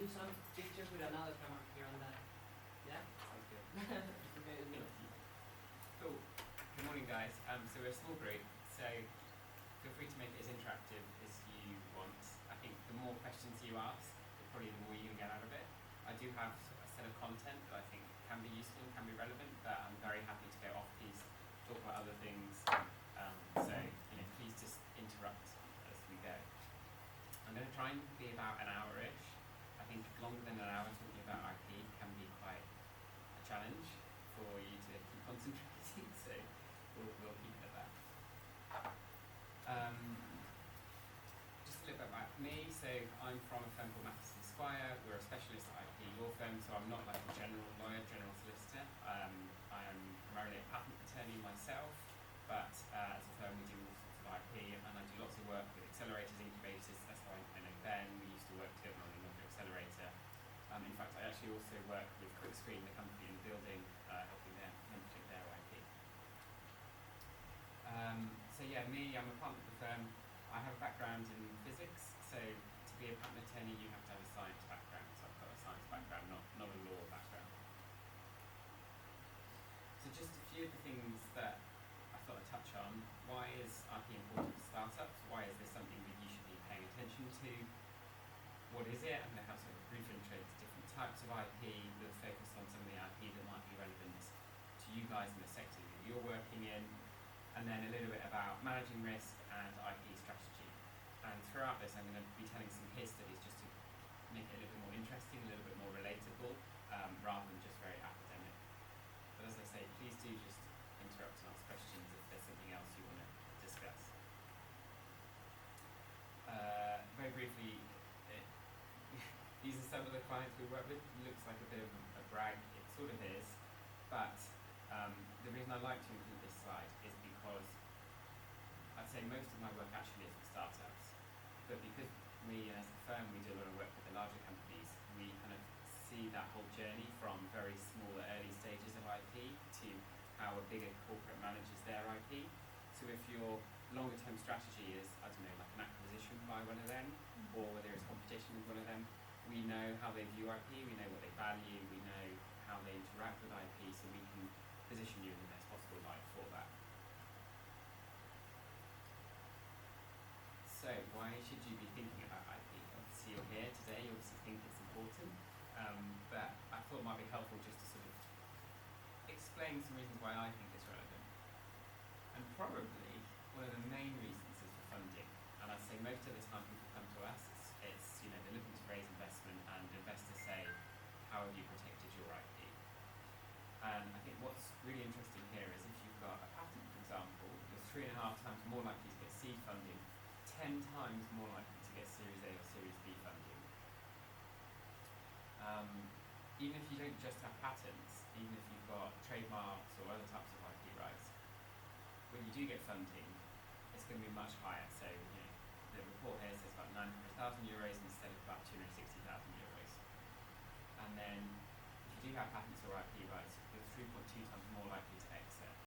do some pictures with another camera here and there. Yeah? Sounds good. Okay, with me. Cool. Good morning, guys. So we're a small group, so feel free to make it as interactive as you want. I think the more questions you ask, probably the more you can get out of it. I do have a set of content that I think can be useful and can be relevant, but I'm very happy to go off piece, talk about other things. So please just interrupt as we go. I'm going to try and be about an hour-ish. I think longer than an hour talking about IP can be quite a challenge for you to keep concentrating, so we'll keep it at that. Just a little bit about me. So I'm from a firm called Mathys Squire. We're a specialist IP law firm, so I'm not like a general lawyer, general solicitor. I am primarily a patent attorney myself, but as a firm we do all sorts of IP, and I do lots of work with accelerators, incubators. That's how I know Ben. We used to work together on another accelerator. In fact, I actually also work with QuickScreen, the company in the building, helping them implement their IP. So yeah, me, I'm a partner of the firm. I have a background in physics, so to be a patent attorney you have to have a science background. So I've got a science background, not a law background. So just a few of the things that I thought I'd touch on. Why is IP important for startups? Why is this something that you should be paying attention to? What is it? I'm going to have sort of a brief intro to different types of IP. We'll focus on some of the IP that might be relevant to you guys in the sector that you're working in, and then a little bit about managing risk and IP strategy. And throughout this I'm going to be telling some case studies just to make it a little bit more interesting, a little bit more relatable, rather than just very academic. But as I say, please do just interrupt and ask questions if there's something else you want to discuss. Very briefly, these are some of the clients we work with. It looks like a bit of a brag, it sort of is, but the reason I like to include this slide is because I'd say most of my work actually is for startups, but because we as a firm we do a lot of work with the larger companies, we kind of see that whole journey from very small early stages of IP to how a bigger corporate manages their IP. So if your longer term strategy is, I don't know, like an acquisition by one of them, or whether it's competition with one of them, we know how they view IP, we know what they value, we know how they interact with IP, so we can position you in the best possible light for that. So why should you be thinking about IP? Obviously you're here today, you obviously think it's important, but I thought it might be helpful just to sort of explain some reasons why I think it's relevant. And probably one of the main reasons is for funding. And I'd say most of the time people come to us, it's they're looking to raise investment, and investors say, how have you protected your IP? And I think what's really interesting here is if you've got a patent, for example, you're 3.5 times more likely to get seed funding, 10 times more likely to get Series A or Series B funding. Even if you don't just have patents, even if you've got trademarks or other types of IP rights, when you do get funding, it's going to be much higher. So the report here says about €900,000 instead of about €260,000. And then if you do have patents or IP rights, you're 3.2 times more likely